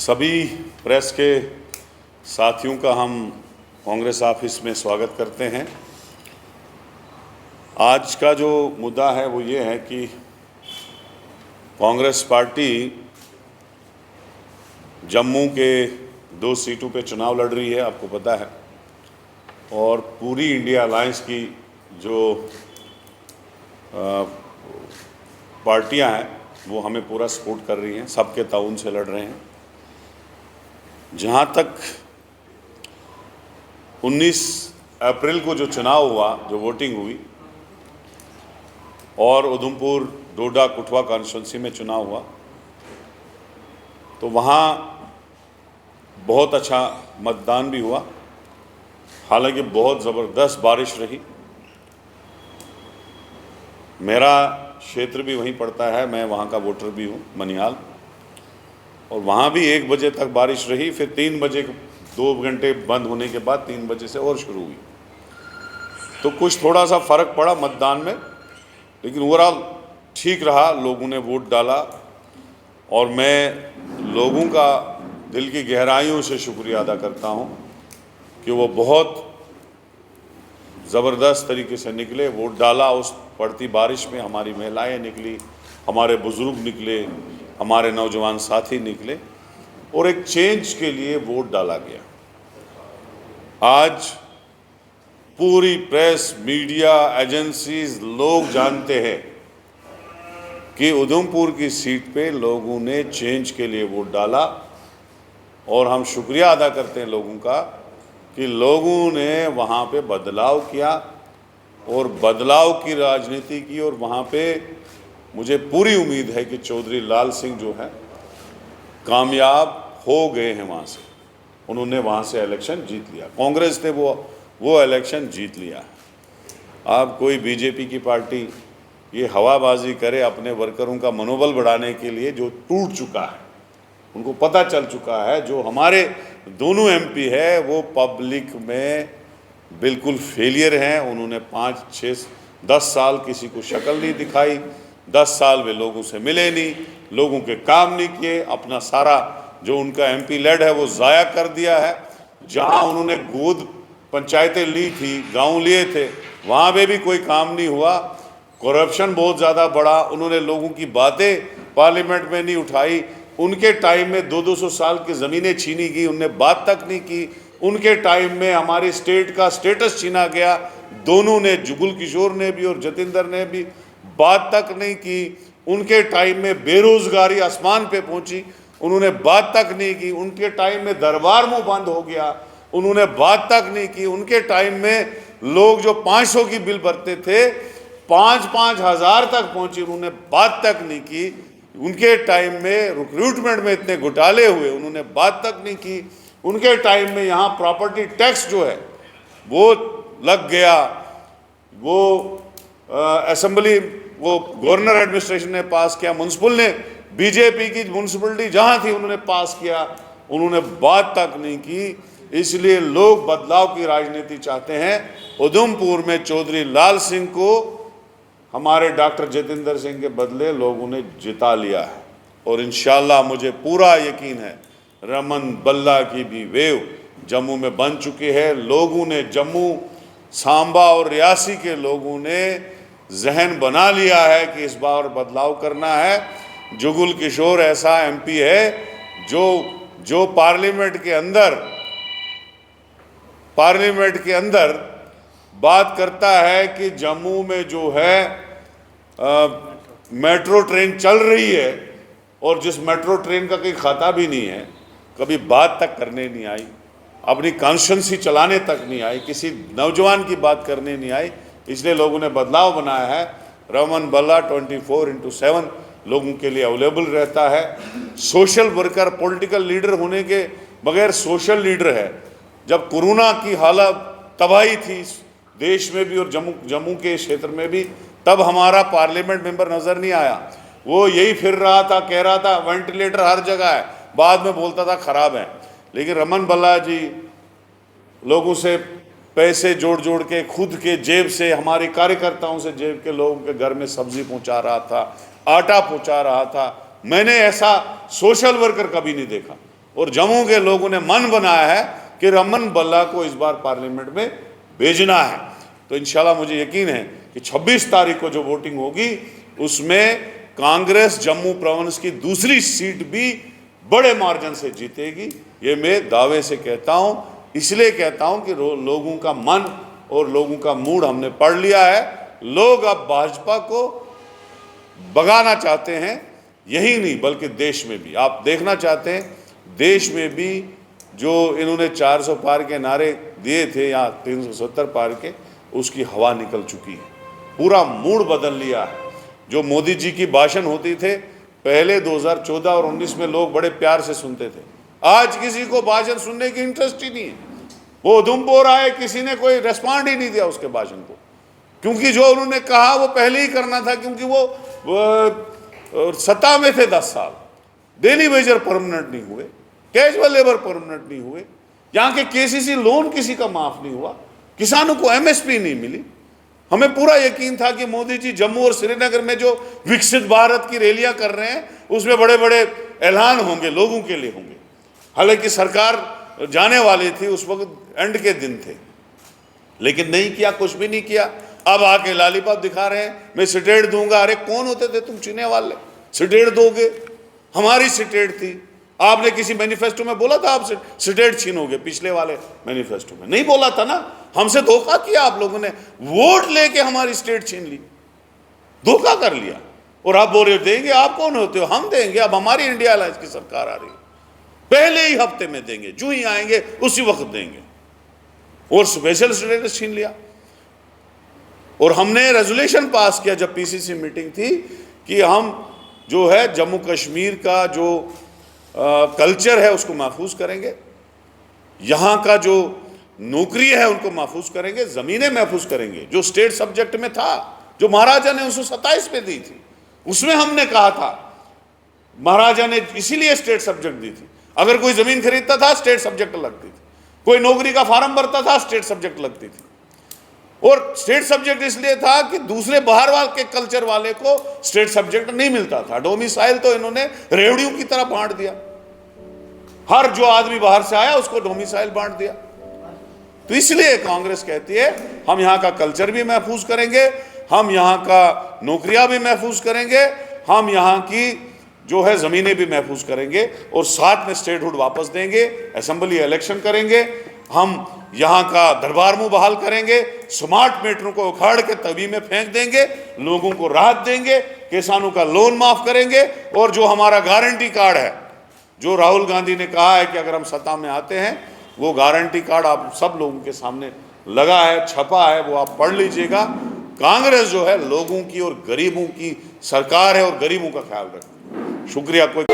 सभी प्रेस के साथियों का हम कांग्रेस ऑफिस में स्वागत करते हैं। आज का जो मुद्दा है वो ये है कि कांग्रेस पार्टी जम्मू के 2 सीटों पे चुनाव लड़ रही है, आपको पता है, और पूरी इंडिया अलायंस की जो पार्टियां हैं वो हमें पूरा सपोर्ट कर रही हैं, सबके ताउन से लड़ रहे हैं। जहाँ तक 19 अप्रैल को जो चुनाव हुआ, जो वोटिंग हुई, और उधमपुर डोडा कठुआ कॉन्स्टिट्यूंसी में चुनाव हुआ, तो वहाँ बहुत अच्छा मतदान भी हुआ। हालांकि बहुत ज़बरदस्त बारिश रही। मेरा क्षेत्र भी वहीं पड़ता है, मैं वहाँ का वोटर भी हूँ, मनिहाल, और वहाँ भी 1 बजे तक बारिश रही। फिर 3 बजे 2 घंटे बंद होने के बाद 3 बजे से और शुरू हुई, तो कुछ थोड़ा सा फ़र्क पड़ा मतदान में, लेकिन ओवरऑल ठीक रहा। लोगों ने वोट डाला और मैं लोगों का दिल की गहराइयों से शुक्रिया अदा करता हूँ कि वो बहुत ज़बरदस्त तरीके से निकले, वोट डाला। उस पड़ती बारिश में हमारी महिलाएं निकली, हमारे बुज़ुर्ग निकले, हमारे नौजवान साथी निकले, और एक चेंज के लिए वोट डाला गया। आज पूरी प्रेस, मीडिया, एजेंसीज, लोग जानते हैं कि उधमपुर की सीट पे लोगों ने चेंज के लिए वोट डाला, और हम शुक्रिया अदा करते हैं लोगों का कि लोगों ने वहाँ पे बदलाव किया और बदलाव की राजनीति की। और वहाँ पे मुझे पूरी उम्मीद है कि चौधरी लाल सिंह जो है कामयाब हो गए हैं। वहाँ से उन्होंने वहाँ से इलेक्शन जीत लिया, कांग्रेस ने वो इलेक्शन जीत लिया है। अब कोई बीजेपी की पार्टी ये हवाबाजी करे अपने वर्करों का मनोबल बढ़ाने के लिए, जो टूट चुका है, उनको पता चल चुका है। जो हमारे दोनों एमपी है वो पब्लिक में बिल्कुल फेलियर हैं। उन्होंने 5, 6, 10 साल किसी को शक्ल नहीं दिखाई, 10 साल वे लोगों से मिले नहीं, लोगों के काम नहीं किए, अपना सारा जो उनका एमपी लेड है वो ज़ाया कर दिया है। जहां उन्होंने गोद पंचायतें ली थी, गांव लिए थे, वहां पे भी कोई काम नहीं हुआ। करप्शन बहुत ज़्यादा बढ़ा। उन्होंने लोगों की बातें पार्लियामेंट में नहीं उठाई। उनके टाइम में 200-200 साल की ज़मीनें छीनी गई, उनने बात तक नहीं की। उनके टाइम में हमारी स्टेट का स्टेटस छीना गया। दोनों ने, जुगल किशोर ने भी और जतिंदर ने भी, बात तक नहीं की। उनके टाइम में बेरोजगारी आसमान पे पहुंची, उन्होंने बात तक नहीं की। उनके टाइम में दरबार मुंह बंद हो गया, उन्होंने बात तक नहीं की। उनके टाइम में लोग जो 500 की बिल भरते थे 5-5 हज़ार तक पहुंची, उन्होंने बात तक नहीं की। उनके टाइम में रिक्रूटमेंट में इतने घोटाले हुए, उन्होंने बात तक नहीं की। उनके टाइम में यहाँ प्रॉपर्टी टैक्स जो है वो लग गया, वो असेंबली, वो गवर्नर एडमिनिस्ट्रेशन ने पास किया, म्युनिसिपल ने, बीजेपी की म्युनिसिपलिटी जहाँ थी उन्होंने पास किया, उन्होंने बात तक नहीं की। इसलिए लोग बदलाव की राजनीति चाहते हैं। उधमपुर में चौधरी लाल सिंह को हमारे डॉक्टर जतिंदर सिंह के बदले लोगों ने जिता लिया है, और इंशाल्लाह मुझे पूरा यकीन है रमन बल्ला की भी वेव जम्मू में बन चुकी है। लोगों ने, जम्मू, सांबा और रियासी के लोगों ने जहन बना लिया है कि इस बार बदलाव करना है। जुगल किशोर ऐसा एमपी है जो पार्लियामेंट के अंदर बात करता है कि जम्मू में जो है मेट्रो ट्रेन चल रही है, और जिस मेट्रो ट्रेन का कोई खाता भी नहीं है, कभी बात तक करने नहीं आई, अपनी कॉन्स्टिट्यूंसी चलाने तक नहीं आई, किसी नौजवान की बात करने नहीं आई। इसलिए लोगों ने बदलाव बनाया है। रमन बल्ला 24/7 लोगों के लिए अवेलेबल रहता है। सोशल वर्कर, पॉलिटिकल लीडर होने के बगैर सोशल लीडर है। जब कोरोना की हालत तबाही थी देश में भी और जम्मू के क्षेत्र में भी, तब हमारा पार्लियामेंट मेंबर नज़र नहीं आया। वो यही फिर रहा था, कह रहा था वेंटिलेटर हर जगह है, बाद में बोलता था ख़राब है। लेकिन रमन बल्ला जी लोगों से पैसे जोड़ के, खुद के जेब से, हमारे कार्यकर्ताओं से जेब के, लोगों के घर में सब्जी पहुंचा रहा था, आटा पहुंचा रहा था। मैंने ऐसा सोशल वर्कर कभी नहीं देखा। और जम्मू के लोगों ने मन बनाया है कि रमन बल्ला को इस बार पार्लियामेंट में भेजना है। तो इंशाल्लाह मुझे यकीन है कि 26 तारीख को जो वोटिंग होगी उसमें कांग्रेस जम्मू प्रोविंस की दूसरी सीट भी बड़े मार्जिन से जीतेगी। ये मैं दावे से कहता हूँ, इसलिए कहता हूँ कि लोगों का मन और लोगों का मूड हमने पढ़ लिया है। लोग अब भाजपा को भगाना चाहते हैं, यही नहीं बल्कि देश में भी। आप देखना चाहते हैं देश में भी जो इन्होंने 400 पार के नारे दिए थे या 370 पार के, उसकी हवा निकल चुकी है, पूरा मूड बदल लिया है। जो मोदी जी की भाषण होती थे पहले 2014 और 19 में लोग बड़े प्यार से सुनते थे, आज किसी को भाषण सुनने की इंटरेस्ट ही नहीं है। वो उधमपुर आए, किसी ने कोई रेस्पॉन्ड ही नहीं दिया उसके भाषण को, क्योंकि जो उन्होंने कहा वो पहले ही करना था, क्योंकि वो सत्ता में थे 10 साल, डेली वेजर परमानेंट नहीं हुए, कैजुअल लेबर परमानेंट नहीं हुए, यहाँ के केसीसी लोन किसी का माफ नहीं हुआ, किसानों को एमएसपी नहीं मिली। हमें पूरा यकीन था कि मोदी जी जम्मू और श्रीनगर में जो विकसित भारत की रैलियां कर रहे हैं उसमें बड़े बड़े ऐलान होंगे, लोगों के लिए होंगे। हालांकि सरकार जाने वाली थी, उस वक्त एंड के दिन थे, लेकिन नहीं किया, कुछ भी नहीं किया। अब आके लालीपाप दिखा रहे हैं, मैं स्टेट दूंगा। अरे कौन होते थे तुम चुने वाले, स्टेट दोगे? हमारी स्टेट थी। आपने किसी मैनिफेस्टो में बोला था आप स्टेट छीनोगे? पिछले वाले मैनिफेस्टो में नहीं बोला था ना। हमसे धोखा किया आप लोगों ने, वोट लेके हमारी स्टेट छीन ली, धोखा कर लिया। और आप बोल रहे हो देंगे। आप कौन होते हो? हम देंगे। अब हमारी इंडिया अलायंस की सरकार आ रही है, पहले ही हफ्ते में देंगे, जो ही आएंगे उसी वक्त देंगे। और स्पेशल स्टेटस छीन लिया। और हमने रेजोल्यूशन पास किया जब पीसीसी मीटिंग थी कि हम जो है जम्मू कश्मीर का जो कल्चर है उसको महफूज करेंगे, यहाँ का जो नौकरी है उनको महफूज करेंगे, ज़मीनें महफूज करेंगे। जो स्टेट सब्जेक्ट में था, जो महाराजा ने 1927 में दी थी, उसमें हमने कहा था, महाराजा ने इसीलिए स्टेट सब्जेक्ट दी थी। अगर कोई ज़मीन खरीदता था स्टेट सब्जेक्ट लगती थी, कोई नौकरी का फार्म भरता था स्टेट सब्जेक्ट लगती थी। और स्टेट सब्जेक्ट इसलिए था कि दूसरे बाहर वाले के कल्चर वाले को स्टेट सब्जेक्ट नहीं मिलता था। डोमिसाइल तो इन्होंने रेवड़ियों की तरह बांट दिया, हर जो आदमी बाहर से आया उसको डोमिसाइल बांट दिया। तो इसलिए कांग्रेस कहती है हम यहाँ का कल्चर भी महफूज करेंगे, हम यहाँ का नौकरियां भी महफूज करेंगे, हम यहाँ की जो है ज़मीनें भी महफूज करेंगे, और साथ में स्टेटहुड वापस देंगे, असेंबली इलेक्शन करेंगे, हम यहाँ का दरबार मुंह बहाल करेंगे, स्मार्ट मीटरों को उखाड़ के तवी में फेंक देंगे, लोगों को राहत देंगे, किसानों का लोन माफ करेंगे। और जो हमारा गारंटी कार्ड है, जो राहुल गांधी ने कहा है कि अगर हम सत्ता में आते हैं, वो गारंटी कार्ड आप सब लोगों के सामने लगा है, छपा है, वो आप पढ़ लीजिएगा। कांग्रेस जो है लोगों की और गरीबों की सरकार है और गरीबों का ख्याल रखती है। शुक्रिया। कोई